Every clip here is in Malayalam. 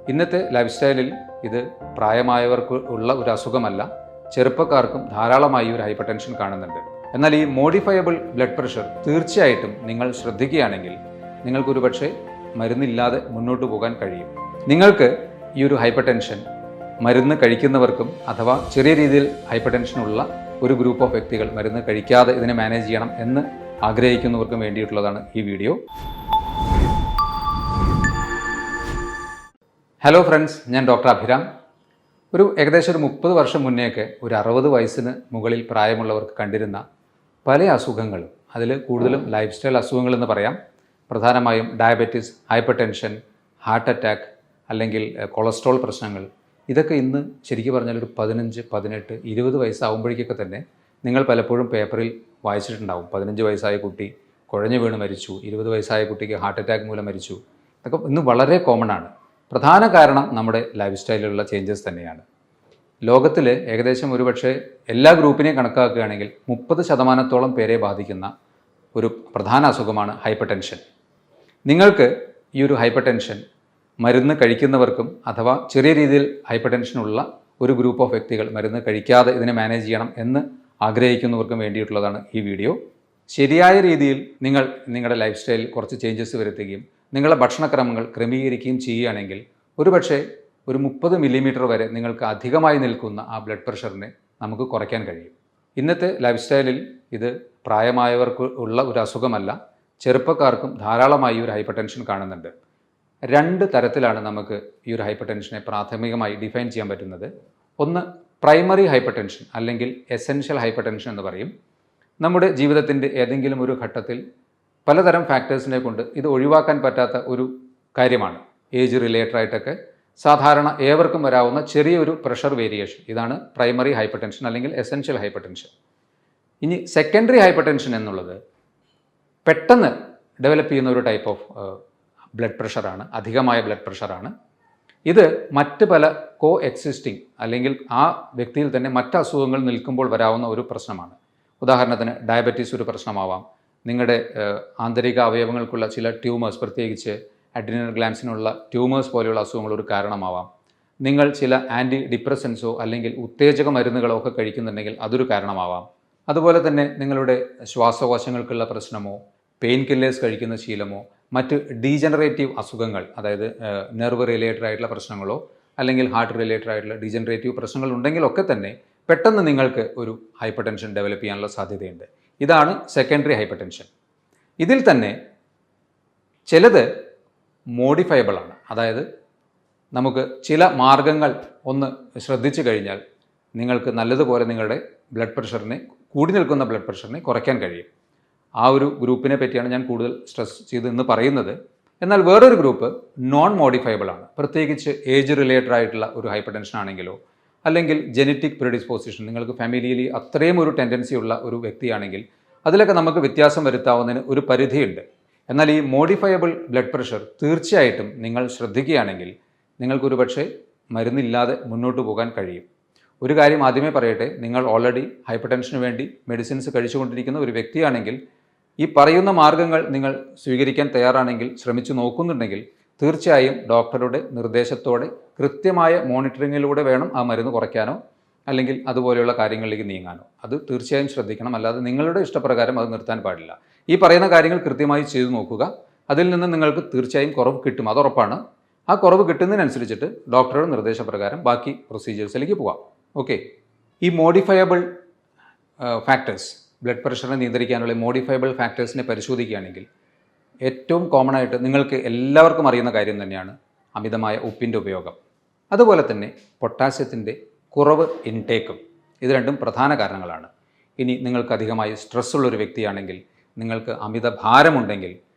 ഇന്നത്തെ ലൈഫ് സ്റ്റൈലിൽ ഇത് പ്രായമായവർക്ക് ഉള്ള ഒരു അസുഖമല്ല, ചെറുപ്പക്കാർക്കും ധാരാളമായി ഒരു ഹൈപ്പർ ടെൻഷൻ കാണുന്നുണ്ട്. എന്നാൽ ഈ മോഡിഫയബിൾ ബ്ലഡ് പ്രഷർ തീർച്ചയായിട്ടും നിങ്ങൾ ശ്രദ്ധിക്കുകയാണെങ്കിൽ നിങ്ങൾക്കൊരു പക്ഷേ മരുന്നില്ലാതെ മുന്നോട്ട് പോകാൻ കഴിയും. നിങ്ങൾക്ക് ഈ ഒരു ഹൈപ്പർ ടെൻഷൻ മരുന്ന് കഴിക്കുന്നവർക്കും അഥവാ ചെറിയ രീതിയിൽ ഹൈപ്പർ ടെൻഷനുള്ള ഒരു ഗ്രൂപ്പ് ഓഫ് വ്യക്തികൾ മരുന്ന് കഴിക്കാതെ ഇതിനെ മാനേജ് ചെയ്യണം എന്ന് ആഗ്രഹിക്കുന്നവർക്കും വേണ്ടിയിട്ടുള്ളതാണ് ഈ വീഡിയോ. ഹലോ ഫ്രണ്ട്സ്, ഞാൻ ഡോക്ടർ അഭിരാം. ഏകദേശം 30 വർഷം മുന്നേയൊക്കെ ഒരു 60 വയസ്സിന് മുകളിൽ പ്രായമുള്ളവർക്ക് കണ്ടിരുന്ന പല അസുഖങ്ങളും, അതിൽ കൂടുതലും ലൈഫ് സ്റ്റൈൽ അസുഖങ്ങളെന്ന് പറയാം. പ്രധാനമായും diabetes, hyper tension, heart attack അല്ലെങ്കിൽ കൊളസ്ട്രോൾ പ്രശ്നങ്ങൾ, ഇതൊക്കെ ഇന്ന് ശരിക്കും പറഞ്ഞാൽ ഒരു 15, 18, 20 വയസ്സാകുമ്പോഴേക്കൊക്കെ തന്നെ നിങ്ങൾ പലപ്പോഴും പേപ്പറിൽ വായിച്ചിട്ടുണ്ടാവും. 15 വയസ്സായ കുട്ടി കുഴഞ്ഞു വീണ് മരിച്ചു, 20 വയസ്സായ കുട്ടിക്ക് ഹാർട്ട് അറ്റാക്ക് മൂലം മരിച്ചു. ഇതൊക്കെ ഇന്ന് വളരെ കോമൺ ആണ്. പ്രധാന കാരണം നമ്മുടെ ലൈഫ് സ്റ്റൈലിലുള്ള ചേഞ്ചസ് തന്നെയാണ്. ലോകത്തിൽ ഏകദേശം ഒരുപക്ഷെ എല്ലാ ഗ്രൂപ്പിനെയും കണക്കാക്കുകയാണെങ്കിൽ 30% പേരെ ബാധിക്കുന്ന ഒരു പ്രധാന അസുഖമാണ് ഹൈപ്പർ ടെൻഷൻ. നിങ്ങൾക്ക് ഈ ഒരു ഹൈപ്പർ ടെൻഷൻ മരുന്ന് കഴിക്കുന്നവർക്കും അഥവാ ചെറിയ രീതിയിൽ ഹൈപ്പർ ടെൻഷനുള്ള ഒരു ഗ്രൂപ്പ് ഓഫ് വ്യക്തികൾ മരുന്ന് കഴിക്കാതെ ഇതിനെ മാനേജ് ചെയ്യണം എന്ന് ആഗ്രഹിക്കുന്നവർക്കും വേണ്ടിയിട്ടുള്ളതാണ് ഈ വീഡിയോ. ശരിയായ രീതിയിൽ നിങ്ങൾ നിങ്ങളുടെ ലൈഫ് സ്റ്റൈലിൽ കുറച്ച് ചേഞ്ചസ് വരുത്തുകയും നിങ്ങളുടെ ഭക്ഷണക്രമങ്ങൾ ക്രമീകരിക്കുകയും ചെയ്യുകയാണെങ്കിൽ ഒരുപക്ഷെ ഒരു 30 മില്ലിമീറ്റർ വരെ നിങ്ങൾക്ക് അധികമായി നിൽക്കുന്ന ആ ബ്ലഡ് പ്രഷറിനെ നമുക്ക് കുറയ്ക്കാൻ കഴിയും. ഇന്നത്തെ ലൈഫ് സ്റ്റൈലിൽ ഇത് പ്രായമായവർക്ക് ഉള്ള ഒരു അസുഖമല്ല, ചെറുപ്പക്കാർക്കും ധാരാളമായി ഒരു ഹൈപ്പർ ടെൻഷൻ കാണുന്നുണ്ട്. 2 തരത്തിലാണ് നമുക്ക് ഈ ഒരു ഹൈപ്പർ ടെൻഷനെ പ്രാഥമികമായി ഡിഫൈൻ ചെയ്യാൻ പറ്റുന്നത്. ഒന്ന് പ്രൈമറി ഹൈപ്പർ ടെൻഷൻ അല്ലെങ്കിൽ എസെൻഷ്യൽ ഹൈപ്പർ ടെൻഷൻ എന്ന് പറയും. നമ്മുടെ ജീവിതത്തിൻ്റെ ഏതെങ്കിലും ഒരു ഘട്ടത്തിൽ പലതരം ഫാക്ടേഴ്സിനെ കൊണ്ട് ഇത് ഒഴിവാക്കാൻ പറ്റാത്ത ഒരു കാര്യമാണ്. ഏജ് റിലേറ്റഡ് ആയിട്ടൊക്കെ സാധാരണ ഏവർക്കും വരാവുന്ന ചെറിയൊരു പ്രഷർ വേരിയേഷൻ, ഇതാണ് പ്രൈമറി ഹൈപ്പർ ടെൻഷൻ അല്ലെങ്കിൽ എസെൻഷ്യൽ ഹൈപ്പർ ടെൻഷൻ. ഇനി സെക്കൻഡറി ഹൈപ്പർ ടെൻഷൻ എന്നുള്ളത് പെട്ടെന്ന് ഡെവലപ്പ് ചെയ്യുന്ന ഒരു ടൈപ്പ് ഓഫ് ബ്ലഡ് പ്രഷറാണ്, അധികമായ ബ്ലഡ് പ്രഷറാണ്. ഇത് മറ്റ് പല കോ എക്സിസ്റ്റിംഗ് അല്ലെങ്കിൽ ആ വ്യക്തിയിൽ തന്നെ മറ്റ് അസുഖങ്ങൾ നിൽക്കുമ്പോൾ വരാവുന്ന ഒരു പ്രശ്നമാണ്. ഉദാഹരണത്തിന് ഡയബറ്റീസ് ഒരു പ്രശ്നമാവാം, നിങ്ങളുടെ ആന്തരിക അവയവങ്ങൾക്കുള്ള ചില ട്യൂമേഴ്സ്, പ്രത്യേകിച്ച് അഡ്രിനൽ ഗ്ലാൻസിനുള്ള ട്യൂമേഴ്സ് പോലെയുള്ള അസുഖങ്ങൾ ഒരു കാരണമാവാം. നിങ്ങൾ ചില ആൻറ്റി ഡിപ്രസൻസോ അല്ലെങ്കിൽ ഉത്തേജക മരുന്നുകളോ ഒക്കെ കഴിക്കുന്നുണ്ടെങ്കിൽ അതൊരു കാരണമാവാം. അതുപോലെ തന്നെ നിങ്ങളുടെ ശ്വാസകോശങ്ങൾക്കുള്ള പ്രശ്നമോ, പെയിൻ കില്ലേഴ്സ് കഴിക്കുന്ന ശീലമോ, മറ്റ് ഡീജനറേറ്റീവ് അസുഖങ്ങൾ, അതായത് നെർവ് റിലേറ്റഡ് ആയിട്ടുള്ള പ്രശ്നങ്ങളോ അല്ലെങ്കിൽ ഹാർട്ട് റിലേറ്റഡ് ആയിട്ടുള്ള ഡീജനറേറ്റീവ് പ്രശ്നങ്ങൾ ഉണ്ടെങ്കിലൊക്കെ തന്നെ പെട്ടെന്ന് നിങ്ങൾക്ക് ഒരു ഹൈപ്പർ ടെൻഷൻ ഡെവലപ്പ് ചെയ്യാനുള്ള സാധ്യതയുണ്ട്. ഇതാണ് സെക്കൻഡറി ഹൈപ്പർ ടെൻഷൻ. ഇതിൽ തന്നെ ചിലത് മോഡിഫയബിൾ ആണ്. അതായത് നമുക്ക് ചില മാർഗങ്ങൾ ഒന്ന് ശ്രദ്ധിച്ചു കഴിഞ്ഞാൽ നിങ്ങൾക്ക് നല്ലതുപോലെ നിങ്ങളുടെ ബ്ലഡ് പ്രഷറിനെ, കൂടി നിൽക്കുന്ന ബ്ലഡ് പ്രഷറിനെ കുറയ്ക്കാൻ കഴിയും. ആ ഒരു ഗ്രൂപ്പിനെ പറ്റിയാണ് ഞാൻ കൂടുതൽ സ്ട്രെസ് ചെയ്ത് ഇന്ന് പറയുന്നത്. എന്നാൽ വേറൊരു ഗ്രൂപ്പ് നോൺ മോഡിഫയബിൾ ആണ്. പ്രത്യേകിച്ച് ഏജ് റിലേറ്റഡ് ആയിട്ടുള്ള ഒരു ഹൈപ്പർ ടെൻഷൻ ആണെങ്കിലോ അല്ലെങ്കിൽ ജെനറ്റിക് പ്രെഡിസ്പോസിഷൻ, നിങ്ങൾക്ക് ഫാമിലിയിലി അത്രയും ഒരു ടെൻഡൻസി ഉള്ള ഒരു വ്യക്തിയാണെങ്കിൽ അതിലൊക്കെ നമുക്ക് വ്യത്യാസം വരുത്താവുന്നതിന് ഒരു പരിധിയുണ്ട്. എന്നാൽ ഈ മോഡിഫയബിൾ ബ്ലഡ് പ്രഷർ തീർച്ചയായിട്ടും നിങ്ങൾ ശ്രദ്ധിക്കുകയാണെങ്കിൽ നിങ്ങൾക്കൊരു പക്ഷേ മരുന്നില്ലാതെ മുന്നോട്ട് പോകാൻ കഴിയും. ഒരു കാര്യം ആദ്യമേ പറയട്ടെ, നിങ്ങൾ ഓൾറെഡി ഹൈപ്പർ ടെൻഷന് വേണ്ടി മെഡിസിൻസ് കഴിച്ചുകൊണ്ടിരിക്കുന്ന ഒരു വ്യക്തിയാണെങ്കിൽ ഈ പറയുന്ന മാർഗ്ഗങ്ങൾ നിങ്ങൾ സ്വീകരിക്കാൻ തയ്യാറാണെങ്കിൽ, ശ്രമിച്ചു നോക്കുന്നുണ്ടെങ്കിൽ തീർച്ചയായും ഡോക്ടറുടെ നിർദ്ദേശത്തോടെ കൃത്യമായ മോണിറ്ററിങ്ങിലൂടെ വേണം ആ മരുന്ന് കുറയ്ക്കാനോ അല്ലെങ്കിൽ അതുപോലെയുള്ള കാര്യങ്ങളിലേക്ക് നീങ്ങാനോ. അത് തീർച്ചയായും ശ്രദ്ധിക്കണം. അല്ലാതെ നിങ്ങളുടെ ഇഷ്ടപ്രകാരം അത് നിർത്താൻ പാടില്ല. ഈ പറയുന്ന കാര്യങ്ങൾ കൃത്യമായി ചെയ്തു നോക്കുക. അതിൽ നിന്ന് നിങ്ങൾക്ക് തീർച്ചയായും കുറവ് കിട്ടും, അതുറപ്പാണ്. ആ കുറവ് കിട്ടുന്നതിനനുസരിച്ചിട്ട് ഡോക്ടറുടെ നിർദ്ദേശപ്രകാരം ബാക്കി പ്രൊസീജിയേഴ്സിലേക്ക് പോകാം. ഓക്കെ. ഈ മോഡിഫയബിൾ ഫാക്ടേഴ്സ്, ബ്ലഡ് പ്രഷറിനെ നിയന്ത്രിക്കാനുള്ള മോഡിഫയബിൾ ഫാക്ടേഴ്സിനെ പരിശോധിക്കുകയാണെങ്കിൽ ഏറ്റവും കോമൺ ആയിട്ട് നിങ്ങൾക്ക് എല്ലാവർക്കും അറിയുന്ന കാര്യം തന്നെയാണ് അമിതമായ ഉപ്പിൻ്റെ ഉപയോഗം. അതുപോലെ തന്നെ പൊട്ടാസ്യത്തിൻ്റെ കുറവ് ഇൻടേക്കും. ഇത് രണ്ടും പ്രധാന കാരണങ്ങളാണ്. ഇനി നിങ്ങൾക്ക് അധികമായി സ്ട്രെസ്സുള്ളൊരു വ്യക്തിയാണെങ്കിൽ, നിങ്ങൾക്ക് അമിത ഭാരമുണ്ടെങ്കിൽ,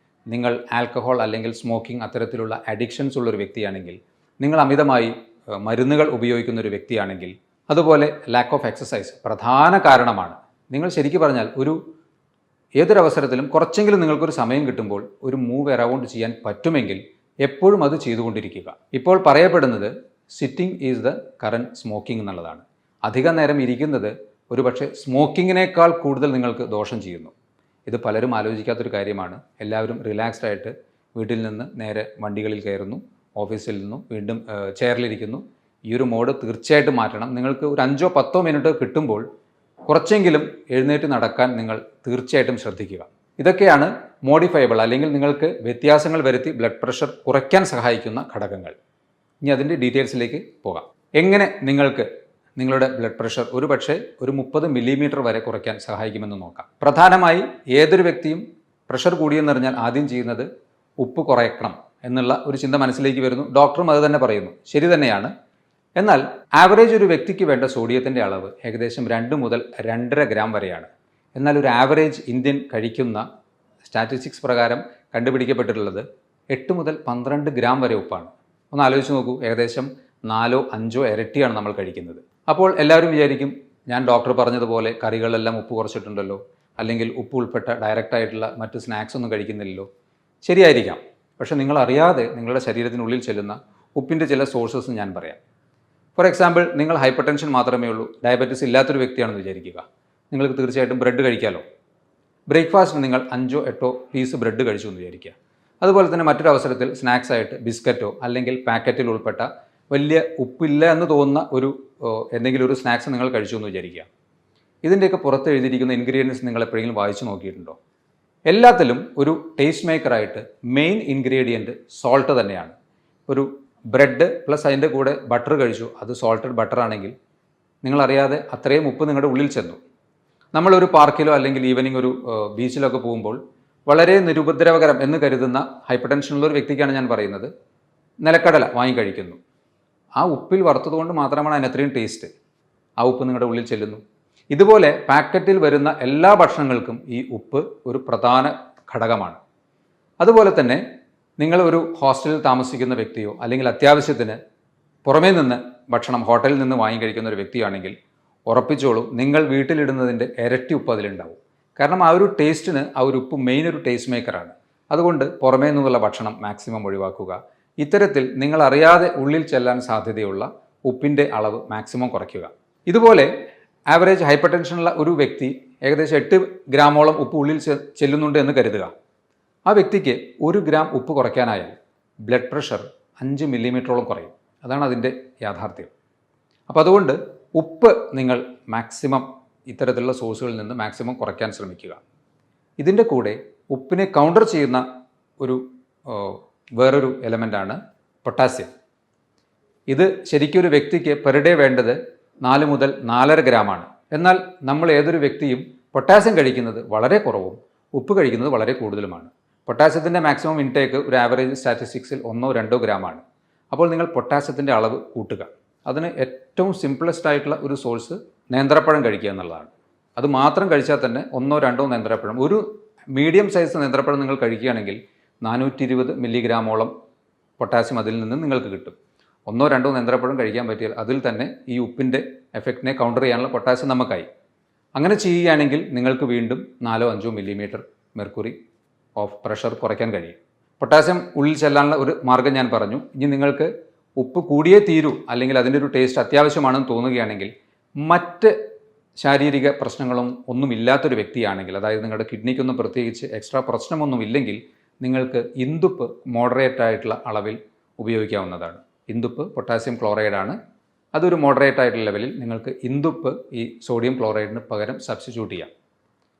നിങ്ങൾ ആൽക്കഹോൾ അല്ലെങ്കിൽ സ്മോക്കിംഗ് അത്തരത്തിലുള്ള അഡിക്ഷൻസ് ഉള്ളൊരു വ്യക്തിയാണെങ്കിൽ, നിങ്ങൾ അമിതമായി മരുന്നുകൾ ഉപയോഗിക്കുന്ന ഒരു വ്യക്തിയാണെങ്കിൽ, അതുപോലെ ലാക്ക് ഓഫ് എക്സസൈസ് പ്രധാന കാരണമാണ്. നിങ്ങൾ ശരിക്കും പറഞ്ഞാൽ ഏതൊരവസരത്തിലും കുറച്ചെങ്കിലും നിങ്ങൾക്കൊരു സമയം കിട്ടുമ്പോൾ ഒരു മൂവ് അറൗണ്ട് ചെയ്യാൻ പറ്റുമെങ്കിൽ എപ്പോഴും അത് ചെയ്തുകൊണ്ടിരിക്കുക. ഇപ്പോൾ പറയപ്പെടുന്നത് sitting is the current smoking എന്നുള്ളതാണ്. അധിക നേരം ഇരിക്കുന്നത് ഒരുപക്ഷെ സ്മോക്കിങ്ങിനേക്കാൾ കൂടുതൽ നിങ്ങൾക്ക് ദോഷം ചെയ്യുന്നു. ഇത് പലരും ആലോചിക്കാത്തൊരു കാര്യമാണ്. എല്ലാവരും റിലാക്സ്ഡ് ആയിട്ട് വീട്ടിൽ നിന്ന് നേരെ വണ്ടികളിൽ കയറുന്നു, ഓഫീസിൽ നിന്നും വീണ്ടും ചെയറിലിരിക്കുന്നു. ഈ ഒരു മോഡ് തീർച്ചയായിട്ടും മാറ്റണം. നിങ്ങൾക്ക് ഒരു 5-10 മിനിറ്റ് കിട്ടുമ്പോൾ കുറച്ചെങ്കിലും എഴുന്നേറ്റ് നടക്കാൻ നിങ്ങൾ തീർച്ചയായിട്ടും ശ്രദ്ധിക്കുക. ഇതൊക്കെയാണ് മോഡിഫയബിൾ അല്ലെങ്കിൽ നിങ്ങൾക്ക് വ്യത്യാസങ്ങൾ വരുത്തി ബ്ലഡ് പ്രഷർ കുറയ്ക്കാൻ സഹായിക്കുന്ന ഘടകങ്ങൾ. ഇനി അതിൻ്റെ ഡീറ്റെയിൽസിലേക്ക് പോകാം. എങ്ങനെ നിങ്ങൾക്ക് നിങ്ങളുടെ ബ്ലഡ് പ്രഷർ ഒരു 30 മില്ലിമീറ്റർ വരെ കുറയ്ക്കാൻ സഹായിക്കുമെന്ന് നോക്കാം. പ്രധാനമായി ഏതൊരു വ്യക്തിയും പ്രഷർ കൂടിയെന്നറിഞ്ഞാൽ ആദ്യം ചെയ്യുന്നത് ഉപ്പ് കുറയ്ക്കണം എന്നുള്ള ഒരു ചിന്ത മനസ്സിലേക്ക് വരുന്നു. ഡോക്ടറും അത് തന്നെ പറയുന്നു. ശരി തന്നെയാണ്. എന്നാൽ ആവറേജ് ഒരു വ്യക്തിക്ക് വേണ്ട സോഡിയത്തിൻ്റെ അളവ് ഏകദേശം 2 മുതൽ 2.5 ഗ്രാം വരെയാണ്. എന്നാൽ ഒരു ആവറേജ് ഇന്ത്യൻ കഴിക്കുന്ന സ്റ്റാറ്റിസ്റ്റിക്സ് പ്രകാരം കണ്ടുപിടിക്കപ്പെട്ടിട്ടുള്ളത് 8 മുതൽ 12 ഗ്രാം വരെ ഉപ്പാണ്. ഒന്ന് ആലോചിച്ച് നോക്കൂ, ഏകദേശം 4-5 ഇരട്ടിയാണ് നമ്മൾ കഴിക്കുന്നത്. അപ്പോൾ എല്ലാവരും വിചാരിക്കും, ഞാൻ ഡോക്ടർ പറഞ്ഞതുപോലെ കറികളെല്ലാം ഉപ്പ് കുറച്ചിട്ടുണ്ടല്ലോ, അല്ലെങ്കിൽ ഉപ്പ് ഉൾപ്പെട്ട ഡയറക്റ്റായിട്ടുള്ള മറ്റ് സ്നാക്സ് ഒന്നും കഴിക്കുന്നില്ലല്ലോ. ശരിയായിരിക്കാം. പക്ഷേ നിങ്ങൾ അറിയാതെ നിങ്ങളുടെ ശരീരത്തിനുള്ളിൽ ചെല്ലുന്ന ഉപ്പിൻ്റെ ചില സോഴ്സസ് ഞാൻ പറയാം. ഫോർ എക്സാമ്പിൾ, നിങ്ങൾ ഹൈപ്പർ ടെൻഷൻ മാത്രമേ ഉള്ളൂ, ഡയബറ്റീസ് ഇല്ലാത്തൊരു വ്യക്തിയാണെന്ന് വിചാരിക്കുക. നിങ്ങൾക്ക് തീർച്ചയായിട്ടും ബ്രെഡ് കഴിക്കാമല്ലോ. ബ്രേക്ക്ഫാസ്റ്റിന് നിങ്ങൾ 5-8 പീസ് ബ്രെഡ് കഴിച്ചു എന്ന് വിചാരിക്കുക. അതുപോലെ തന്നെ മറ്റൊരു അവസരത്തിൽ സ്നാക്സ് ആയിട്ട് ബിസ്ക്കറ്റോ അല്ലെങ്കിൽ പാക്കറ്റിൽ ഉൾപ്പെട്ട വലിയ ഉപ്പില്ല എന്ന് തോന്നുന്ന എന്തെങ്കിലും ഒരു സ്നാക്സ് നിങ്ങൾ കഴിച്ചു എന്ന് വിചാരിക്കുക. ഇതിൻ്റെയൊക്കെ പുറത്ത് എഴുതിയിരിക്കുന്ന ഇൻഗ്രീഡിയൻസ് നിങ്ങൾ എപ്പോഴെങ്കിലും വായിച്ചു നോക്കിയിട്ടുണ്ടോ? എല്ലാത്തിലും ഒരു ടേസ്റ്റ് മേക്കറായിട്ട് മെയിൻ ഇൻഗ്രീഡിയൻറ്റ് സോൾട്ട് തന്നെയാണ്. ഒരു ബ്രെഡ് പ്ലസ് അതിൻ്റെ കൂടെ ബട്ടർ കഴിച്ചു, അത് സോൾട്ടഡ് ബട്ടർ ആണെങ്കിൽ നിങ്ങളറിയാതെ അത്രയും ഉപ്പ് നിങ്ങളുടെ ഉള്ളിൽ ചെന്നു. നമ്മളൊരു പാർക്കിലോ അല്ലെങ്കിൽ ഈവനിങ് ഒരു ബീച്ചിലൊക്കെ പോകുമ്പോൾ വളരെ നിരുപദ്രവകരം എന്ന് കരുതുന്ന ഹൈപ്പർ ടെൻഷനുള്ള ഒരു വ്യക്തിക്കാണ് ഞാൻ പറയുന്നത്, നിലക്കടല വാങ്ങിക്കഴിക്കുന്നു. ആ ഉപ്പിൽ വറുത്തതുകൊണ്ട് മാത്രമാണ് അതിന് അത്രയും ടേസ്റ്റ്. ആ ഉപ്പ് നിങ്ങളുടെ ഉള്ളിൽ ചെല്ലുന്നു. ഇതുപോലെ പാക്കറ്റിൽ വരുന്ന എല്ലാ ഭക്ഷണങ്ങൾക്കും ഈ ഉപ്പ് ഒരു പ്രധാന ഘടകമാണ്. അതുപോലെ തന്നെ നിങ്ങൾ ഒരു ഹോസ്റ്റലിൽ താമസിക്കുന്ന വ്യക്തിയോ അല്ലെങ്കിൽ അത്യാവശ്യത്തിന് പുറമേ നിന്ന് ഭക്ഷണം ഹോട്ടലിൽ നിന്ന് വാങ്ങിക്കഴിക്കുന്ന ഒരു വ്യക്തിയാണെങ്കിൽ ഉറപ്പിച്ചോളൂ, നിങ്ങൾ വീട്ടിലിടുന്നതിൻ്റെ ഇരട്ടി ഉപ്പ് അതിലുണ്ടാവും. കാരണം ആ ഒരു ടേസ്റ്റിന് ആ ഒരു ഉപ്പ് മെയിൻ ഒരു ടേസ്റ്റ് മേക്കറാണ്. അതുകൊണ്ട് പുറമേ നിന്നുള്ള ഭക്ഷണം മാക്സിമം ഒഴിവാക്കുക. ഇത്തരത്തിൽ നിങ്ങൾ അറിയാതെ ഉള്ളിൽ ചെല്ലാൻ സാധ്യതയുള്ള ഉപ്പിൻ്റെ അളവ് മാക്സിമം കുറയ്ക്കുക. ഇതുപോലെ ആവറേജ് ഹൈപ്പർ ടെൻഷനുള്ള ഒരു വ്യക്തി ഏകദേശം 8 ഗ്രാമോളം ഉപ്പ് ഉള്ളിൽ ചെല്ലുന്നുണ്ട് എന്ന് കരുതുക. ആ വ്യക്തിക്ക് 1 ഗ്രാം ഉപ്പ് കുറയ്ക്കാനായാൽ ബ്ലഡ് പ്രഷർ 5 മില്ലിമീറ്ററോളം കുറയും. അതാണ് അതിൻ്റെ യാഥാർത്ഥ്യം. അപ്പോൾ അതുകൊണ്ട് ഉപ്പ് നിങ്ങൾ മാക്സിമം ഇത്തരത്തിലുള്ള സോഴ്സുകളിൽ നിന്ന് മാക്സിമം കുറയ്ക്കാൻ ശ്രമിക്കുക. ഇതിൻ്റെ കൂടെ ഉപ്പിനെ കൗണ്ടർ ചെയ്യുന്ന വേറൊരു എലമെൻ്റാണ് പൊട്ടാസ്യം. ഇത് ശരിക്കും ഒരു വ്യക്തിക്ക് പെർ ഡേ വേണ്ടത് 4 മുതൽ 4.5 ഗ്രാമാണ്. എന്നാൽ നമ്മൾ ഏതൊരു വ്യക്തിയും പൊട്ടാസ്യം കഴിക്കുന്നത് വളരെ കുറവും ഉപ്പ് കഴിക്കുന്നത് വളരെ കൂടുതലുമാണ്. പൊട്ടാസ്യത്തിൻ്റെ മാക്സിമം ഇൻടേക്ക് ഒരു ആവറേജ് സ്റ്റാറ്റിസ്റ്റിക്സിൽ 1-2 ഗ്രാമാണ്. അപ്പോൾ നിങ്ങൾ പൊട്ടാസ്യത്തിൻ്റെ അളവ് കൂട്ടുക. അതിന് ഏറ്റവും സിംപിളസ്റ്റ് ആയിട്ടുള്ള ഒരു സോഴ്സ് നേന്ത്രപ്പഴം കഴിക്കുക എന്നുള്ളതാണ്. അത് മാത്രം കഴിച്ചാൽ തന്നെ 1-2 നേന്ത്രപ്പഴം, ഒരു മീഡിയം സൈസ് നേന്ത്രപ്പഴം നിങ്ങൾ കഴിക്കുകയാണെങ്കിൽ 420 മില്ലിഗ്രാമോളം പൊട്ടാസ്യം അതിൽ നിന്ന് നിങ്ങൾക്ക് കിട്ടും. 1-2 നേന്ത്രപ്പഴം കഴിക്കാൻ പറ്റിയാൽ അതിൽ തന്നെ ഈ ഉപ്പിൻ്റെ എഫക്റ്റിനെ കൗണ്ടർ ചെയ്യാനുള്ള പൊട്ടാസ്യം നമുക്കായി. അങ്ങനെ ചെയ്യുകയാണെങ്കിൽ നിങ്ങൾക്ക് വീണ്ടും 4-5 മില്ലിമീറ്റർ മെർക്കുറി ഓഫ് പ്രഷർ കുറയ്ക്കാൻ കഴിയും. പൊട്ടാസ്യം ഉള്ളിൽ ചെല്ലാനുള്ള ഒരു മാർഗ്ഗം ഞാൻ പറഞ്ഞു. ഇനി നിങ്ങൾക്ക് ഉപ്പ് കൂടിയേ തീരൂ അല്ലെങ്കിൽ അതിൻ്റെ ഒരു ടേസ്റ്റ് അത്യാവശ്യമാണെന്ന് തോന്നുകയാണെങ്കിൽ മറ്റ് ശാരീരിക പ്രശ്നങ്ങളും ഒന്നുമില്ലാത്തൊരു വ്യക്തിയാണെങ്കിൽ, അതായത് നിങ്ങളുടെ കിഡ്നിക്കൊന്നും പ്രത്യേകിച്ച് എക്സ്ട്രാ പ്രശ്നമൊന്നുമില്ലെങ്കിൽ നിങ്ങൾക്ക് ഇന്ദുപ്പ് മോഡറേറ്റ് ആയിട്ടുള്ള അളവിൽ ഉപയോഗിക്കാവുന്നതാണ്. ഇന്ദുപ്പ് പൊട്ടാസ്യം ക്ലോറൈഡാണ്. അതൊരു മോഡറേറ്റ് ആയിട്ടുള്ള ലെവലിൽ നിങ്ങൾക്ക് ഇന്ദുപ്പ് ഈ സോഡിയം ക്ലോറൈഡിന് പകരം സബ്സ്റ്റിറ്റ്യൂട്ട് ചെയ്യാം.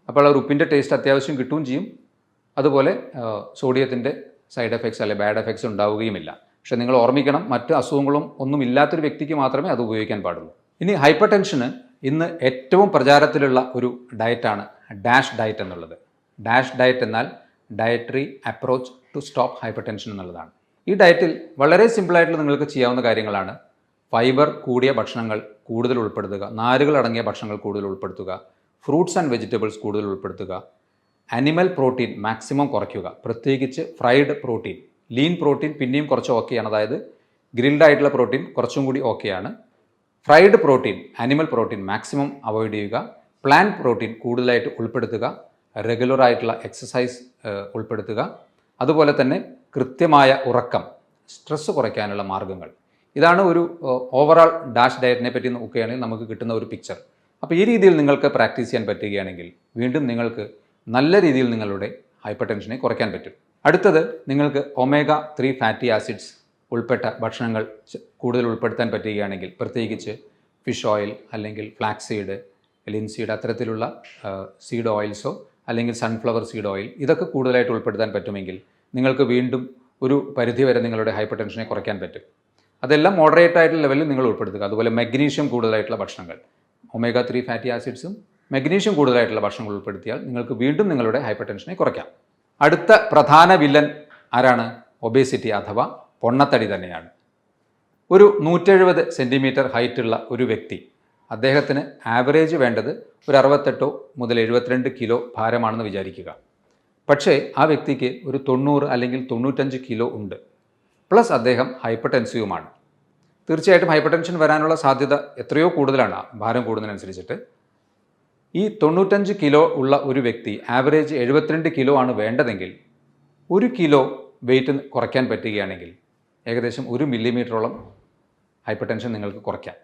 അപ്പോൾ ആ ഉപ്പിൻ്റെ ടേസ്റ്റ് അത്യാവശ്യം കിട്ടുകയും ചെയ്യും. അതുപോലെ സോഡിയത്തിൻ്റെ സൈഡ് എഫക്ട്സ് അല്ലെങ്കിൽ ബാഡ് എഫക്ട്സ് ഉണ്ടാവുകയുമില്ല. പക്ഷേ നിങ്ങൾ ഓർമ്മിക്കണം, മറ്റ് അസുഖങ്ങളും ഒന്നും ഇല്ലാത്തൊരു വ്യക്തിക്ക് മാത്രമേ അത് ഉപയോഗിക്കാൻ പാടുള്ളൂ. ഇനി ഹൈപ്പർ ടെൻഷന് ഇന്ന് ഏറ്റവും പ്രചാരത്തിലുള്ള ഒരു ഡയറ്റാണ് ഡാഷ് ഡയറ്റ് എന്നുള്ളത്. ഡാഷ് ഡയറ്റ് എന്നാൽ dietary approach to stop hypertension എന്നുള്ളതാണ്. ഈ ഡയറ്റിൽ വളരെ സിമ്പിളായിട്ടുള്ള നിങ്ങൾക്ക് ചെയ്യാവുന്ന കാര്യങ്ങളാണ്: ഫൈബർ കൂടിയ ഭക്ഷണങ്ങൾ കൂടുതൽ ഉൾപ്പെടുത്തുക, നാരുകൾ അടങ്ങിയ ഭക്ഷണങ്ങൾ കൂടുതൽ ഉൾപ്പെടുത്തുക, ഫ്രൂട്ട്സ് ആൻഡ് വെജിറ്റബിൾസ് കൂടുതൽ ഉൾപ്പെടുത്തുക, അനിമൽ പ്രോട്ടീൻ മാക്സിമം കുറയ്ക്കുക, പ്രത്യേകിച്ച് ഫ്രൈഡ് പ്രോട്ടീൻ. ലീൻ പ്രോട്ടീൻ പിന്നെയും കുറച്ച് ഓക്കെയാണ്, അതായത് ഗ്രിൽഡ് ആയിട്ടുള്ള പ്രോട്ടീൻ കുറച്ചും കൂടി ഓക്കെയാണ്. Fried protein, animal protein maximum avoid ചെയ്യുക. പ്ലാന്റ് പ്രോട്ടീൻ കൂടുതലായിട്ട് ഉൾപ്പെടുത്തുക. റെഗുലർ ആയിട്ടുള്ള എക്സസൈസ് ഉൾപ്പെടുത്തുക. അതുപോലെ തന്നെ കൃത്യമായ ഉറക്കം, സ്ട്രെസ്സ് കുറയ്ക്കാനുള്ള മാർഗ്ഗങ്ങൾ. ഇതാണ് ഒരു ഓവറാൾ ഡാഷ് ഡയറ്റിനെ പറ്റി നോക്കുകയാണെങ്കിൽ നമുക്ക് കിട്ടുന്ന ഒരു പിക്ചർ. അപ്പോൾ ഈ രീതിയിൽ നിങ്ങൾക്ക് പ്രാക്ടീസ് ചെയ്യാൻ പറ്റുകയാണെങ്കിൽ വീണ്ടും നിങ്ങൾക്ക് നല്ല രീതിയിൽ നിങ്ങളുടെ ഹൈപ്പർ ടെൻഷനെ കുറയ്ക്കാൻ പറ്റും. അടുത്തത്, നിങ്ങൾക്ക് omega-3 ഫാറ്റി ആസിഡ്സ് ഉൾപ്പെട്ട ഭക്ഷണങ്ങൾ കൂടുതൽ ഉൾപ്പെടുത്താൻ പറ്റുകയാണെങ്കിൽ, പ്രത്യേകിച്ച് ഫിഷ് ഓയിൽ അല്ലെങ്കിൽ ഫ്ലാക്സ് സീഡ്, ലിൻസീഡ് അത്തരത്തിലുള്ള സീഡ് ഓയിൽസോ അല്ലെങ്കിൽ സൺഫ്ലവർ സീഡ് ഓയിൽ ഇതൊക്കെ കൂടുതലായിട്ട് ഉൾപ്പെടുത്താൻ പറ്റുമെങ്കിൽ നിങ്ങൾക്ക് വീണ്ടും ഒരു പരിധിവരെ നിങ്ങളുടെ ഹൈപ്പർ ടെൻഷനെ കുറയ്ക്കാൻ പറ്റും. അതെല്ലാം മോഡറേറ്റ് ആയിട്ടുള്ള ലെവലിൽ നിങ്ങൾ ഉൾപ്പെടുത്തുക. അതുപോലെ മഗ്നീഷ്യം കൂടുതലായിട്ടുള്ള ഭക്ഷണങ്ങൾ, ഒമേഗ 3 ഫാറ്റി ആസിഡ്സും മഗ്നീഷ്യം കൂടുതലായിട്ടുള്ള ഭക്ഷണങ്ങൾ ഉൾപ്പെടുത്തിയാൽ നിങ്ങൾക്ക് വീണ്ടും നിങ്ങളുടെ ഹൈപ്പർ ടെൻഷനെ കുറയ്ക്കാം. അടുത്ത പ്രധാന വില്ലൻ ആരാണ്? ഒബേസിറ്റി അഥവാ പൊണ്ണത്തടി തന്നെയാണ്. ഒരു 170 സെൻറ്റിമീറ്റർ ഹൈറ്റുള്ള ഒരു വ്യക്തി, അദ്ദേഹത്തിന് ആവറേജ് വേണ്ടത് ഒരു 68 മുതൽ 72 കിലോ ഭാരമാണെന്ന് വിചാരിക്കുക. പക്ഷേ ആ വ്യക്തിക്ക് ഒരു 90 അല്ലെങ്കിൽ 95 കിലോ ഉണ്ട്, പ്ലസ് അദ്ദേഹം ഹൈപ്പർ ടെൻസീവുമാണ്. തീർച്ചയായിട്ടും ഹൈപ്പർ ടെൻഷൻ വരാനുള്ള സാധ്യത എത്രയോ കൂടുതലാണ് ഭാരം കൂടുന്നതിനനുസരിച്ചിട്ട്. ഈ 95 കിലോ ഉള്ള ഒരു വ്യക്തി ആവറേജ് 72 കിലോ ആണ് വേണ്ടതെങ്കിൽ 1 കിലോ വെയിറ്റ് കുറയ്ക്കാൻ പറ്റുകയാണെങ്കിൽ ഏകദേശം 1 മില്ലിമീറ്ററോളം ഹൈപ്പർ ടെൻഷൻ നിങ്ങൾക്ക് കുറയ്ക്കാം.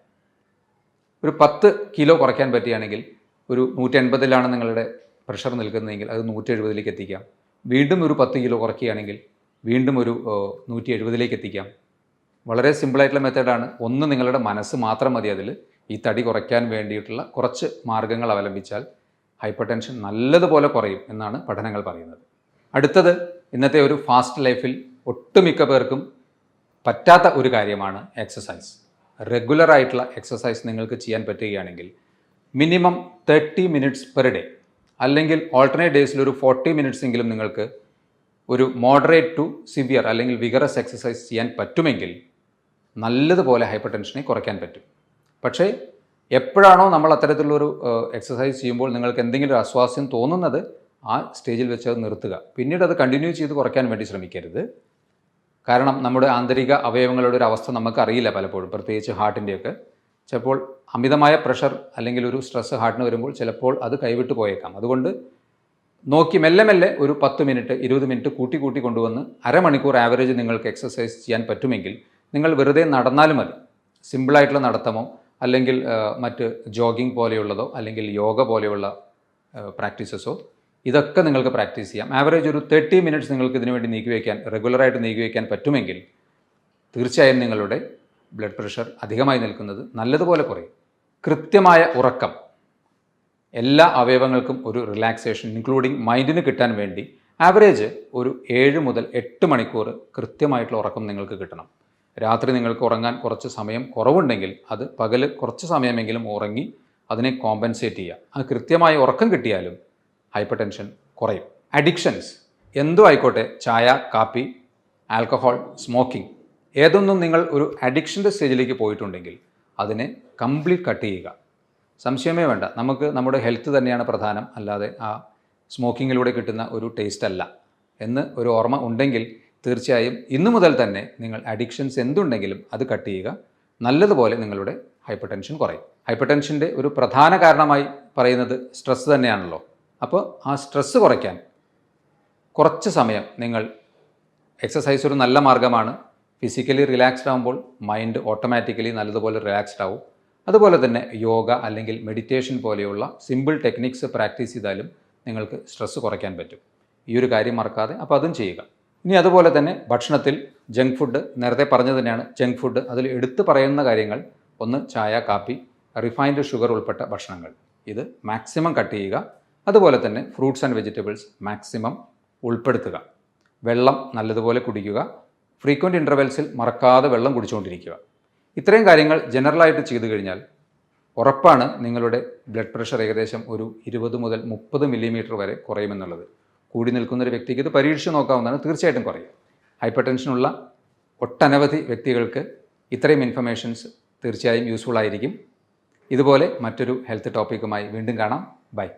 ഒരു 10 കിലോ കുറയ്ക്കാൻ പറ്റുകയാണെങ്കിൽ ഒരു 180ലാണ് നിങ്ങളുടെ പ്രഷർ നിൽക്കുന്നതെങ്കിൽ അത് 170ലേക്ക് എത്തിക്കാം. വീണ്ടും ഒരു 10 കിലോ കുറയ്ക്കുകയാണെങ്കിൽ വീണ്ടും ഒരു 170ലേക്ക് എത്തിക്കാം. വളരെ സിമ്പിളായിട്ടുള്ള മെത്തേഡാണ്. ഒന്ന് നിങ്ങളുടെ മനസ്സ് മാത്രം മതി അതിൽ. ഈ തടി കുറയ്ക്കാൻ വേണ്ടിയിട്ടുള്ള കുറച്ച് മാർഗ്ഗങ്ങൾ അവലംബിച്ചാൽ ഹൈപ്പർ ടെൻഷൻ നല്ലതുപോലെ കുറയും എന്നാണ് പഠനങ്ങൾ പറയുന്നത്. അടുത്തത്, ഇന്നത്തെ ഒരു ഫാസ്റ്റ് ലൈഫിൽ ഒട്ടുമിക്ക പേർക്കും പറ്റാത്ത ഒരു കാര്യമാണ് എക്സസൈസ്. റെഗുലറായിട്ടുള്ള എക്സസൈസ് നിങ്ങൾക്ക് ചെയ്യാൻ പറ്റുകയാണെങ്കിൽ മിനിമം 30 മിനിറ്റ്സ് പെർ ഡേ അല്ലെങ്കിൽ ഓൾട്ടർനേറ്റ് ഡേയ്സിൽ ഒരു 40 മിനിറ്റ്സ് എങ്കിലും നിങ്ങൾക്ക് ഒരു മോഡറേറ്റ് ടു സിവിയർ അല്ലെങ്കിൽ വിഗറസ് എക്സസൈസ് ചെയ്യാൻ പറ്റുമെങ്കിൽ നല്ലതുപോലെ ഹൈപ്പർ ടെൻഷനെ കുറയ്ക്കാൻ പറ്റും. പക്ഷേ എപ്പോഴാണോ നമ്മൾ അത്തരത്തിലുള്ളൊരു എക്സസൈസ് ചെയ്യുമ്പോൾ നിങ്ങൾക്ക് എന്തെങ്കിലും ഒരു അസ്വാസ്ഥ്യം തോന്നുന്നത് ആ സ്റ്റേജിൽ വെച്ച് അത് നിർത്തുക. പിന്നീട് അത് കണ്ടിന്യൂ ചെയ്ത് കുറയ്ക്കാൻ വേണ്ടി ശ്രമിക്കരുത്. കാരണം നമ്മുടെ ആന്തരിക അവയവങ്ങളുടെ ഒരു അവസ്ഥ നമുക്കറിയില്ല പലപ്പോഴും, പ്രത്യേകിച്ച് ഹാർട്ടിൻ്റെയൊക്കെ. ചിലപ്പോൾ അമിതമായ പ്രഷർ അല്ലെങ്കിൽ ഒരു സ്ട്രെസ് ഹാർട്ടിന് വരുമ്പോൾ ചിലപ്പോൾ അത് കൈവിട്ട് പോയേക്കാം. അതുകൊണ്ട് നോക്കി മെല്ലെ മെല്ലെ ഒരു 10 മിനിറ്റ് 20 മിനിറ്റ് കൂട്ടി കൊണ്ടുവന്ന് അരമണിക്കൂർ ആവറേജ് നിങ്ങൾക്ക് എക്സസൈസ് ചെയ്യാൻ പറ്റുമെങ്കിൽ നിങ്ങൾ വെറുതെ നടന്നാലും മതി. സിമ്പിളായിട്ടുള്ള നടത്തമോ അല്ലെങ്കിൽ മറ്റ് ജോഗിങ് പോലെയുള്ളതോ അല്ലെങ്കിൽ യോഗ പോലെയുള്ള പ്രാക്ടീസസോ ഇതൊക്കെ നിങ്ങൾക്ക് പ്രാക്ടീസ് ചെയ്യാം. ആവറേജ് ഒരു 30 മിനിറ്റ്സ് നിങ്ങൾക്ക് ഇതിനു വേണ്ടി റെഗുലറായിട്ട് നീക്കി വയ്ക്കാൻ പറ്റുമെങ്കിൽ തീർച്ചയായും നിങ്ങളുടെ ബ്ലഡ് പ്രഷർ അധികമായി നിൽക്കുന്നത് നല്ലതുപോലെ കുറയും. കൃത്യമായ ഉറക്കം, എല്ലാ അവയവങ്ങൾക്കും ഒരു റിലാക്സേഷൻ ഇൻക്ലൂഡിങ് മൈൻഡിന് കിട്ടാൻ വേണ്ടി ആവറേജ് ഒരു 7 മുതൽ 8 മണിക്കൂർ കൃത്യമായിട്ടുള്ള ഉറക്കം നിങ്ങൾക്ക് കിട്ടണം. രാത്രി നിങ്ങൾക്ക് ഉറങ്ങാൻ കുറച്ച് സമയം കുറവുണ്ടെങ്കിൽ അത് പകൽ കുറച്ച് സമയമെങ്കിലും ഉറങ്ങി അതിനെ കോമ്പൻസേറ്റ് ചെയ്യുക. അത് കൃത്യമായ ഉറക്കം കിട്ടിയാലും ഹൈപ്പർ ടെൻഷൻ കുറയും. അഡിക്ഷൻസ് എന്തോ ആയിക്കോട്ടെ, ചായ, കാപ്പി, ആൽക്കഹോൾ, സ്മോക്കിംഗ്, ഏതൊന്നും നിങ്ങൾ ഒരു അഡിക്ഷൻ്റെ സ്റ്റേജിലേക്ക് പോയിട്ടുണ്ടെങ്കിൽ അതിനെ കംപ്ലീറ്റ് കട്ട് ചെയ്യുക. സംശയമേ വേണ്ട, നമുക്ക് നമ്മുടെ ഹെൽത്ത് തന്നെയാണ് പ്രധാനം, അല്ലാതെ ആ സ്മോക്കിങ്ങിലൂടെ കിട്ടുന്ന ഒരു ടേസ്റ്റ് അല്ല എന്ന് ഒരു ഓർമ്മ ഉണ്ടെങ്കിൽ തീർച്ചയായും ഇന്നു മുതൽ തന്നെ നിങ്ങൾ അഡിക്ഷൻസ് എന്തുണ്ടെങ്കിലും അത് കട്ട് ചെയ്യുക. നല്ലതുപോലെ നിങ്ങളുടെ ഹൈപ്പർ ടെൻഷൻ കുറയും. ഹൈപ്പർ ടെൻഷൻ്റെ ഒരു പ്രധാന കാരണമായി പറയുന്നത് സ്ട്രെസ്സ് തന്നെയാണല്ലോ. അപ്പോൾ ആ സ്ട്രെസ്സ് കുറയ്ക്കാൻ കുറച്ച് സമയം നിങ്ങൾ എക്സസൈസ് ഒരു നല്ല മാർഗ്ഗമാണ്. ഫിസിക്കലി റിലാക്സ്ഡ് ആകുമ്പോൾ മൈൻഡ് ഓട്ടോമാറ്റിക്കലി നല്ലതുപോലെ റിലാക്സ്ഡ് ആവും. അതുപോലെ തന്നെ യോഗ അല്ലെങ്കിൽ മെഡിറ്റേഷൻ പോലെയുള്ള സിമ്പിൾ ടെക്നിക്സ് പ്രാക്ടീസ് ചെയ്താലും നിങ്ങൾക്ക് സ്ട്രെസ്സ് കുറയ്ക്കാൻ പറ്റും. ഈ ഒരു കാര്യം മറക്കാതെ അപ്പോൾ അതും ചെയ്യുക. ഇനി അതുപോലെ തന്നെ ഭക്ഷണത്തിൽ ജങ്ക് ഫുഡ്, നേരത്തെ പറഞ്ഞു തന്നെയാണ് ജങ്ക് ഫുഡ്. അതിൽ എടുത്തു പറയുന്ന കാര്യങ്ങൾ, ഒന്ന് ചായ, കാപ്പി, റിഫൈൻഡ് ഷുഗർ ഉൾപ്പെട്ട ഭക്ഷണങ്ങൾ, ഇത് മാക്സിമം കട്ട് ചെയ്യുക. അതുപോലെ തന്നെ ഫ്രൂട്ട്സ് ആൻഡ് വെജിറ്റബിൾസ് മാക്സിമം ഉൾപ്പെടുത്തുക. വെള്ളം നല്ലതുപോലെ കുടിക്കുക. ഫ്രീക്വൻറ്റ് ഇൻ്റർവെൽസിൽ മറക്കാതെ വെള്ളം കുടിച്ചുകൊണ്ടിരിക്കുക. ഇത്രയും കാര്യങ്ങൾ ജനറലായിട്ട് ചെയ്തു കഴിഞ്ഞാൽ ഉറപ്പാണ് നിങ്ങളുടെ ബ്ലഡ് പ്രഷർ ഏകദേശം ഒരു 20 മുതൽ 30 മില്ലിമീറ്റർ വരെ കുറയുമെന്നുള്ളത്. കൂടി നിൽക്കുന്നൊരു വ്യക്തിക്ക് ഇത് പരീക്ഷിച്ച് നോക്കാവുന്നതാണ്, തീർച്ചയായിട്ടും കുറയും. ഹൈപ്പർ ടെൻഷനുള്ള ഒട്ടനവധി വ്യക്തികൾക്ക് ഇത്രയും ഇൻഫർമേഷൻസ് തീർച്ചയായും യൂസ്ഫുൾ ആയിരിക്കും. ഇതുപോലെ മറ്റൊരു ഹെൽത്ത് ടോപ്പിക്കുമായി വീണ്ടും കാണാം. ബൈ.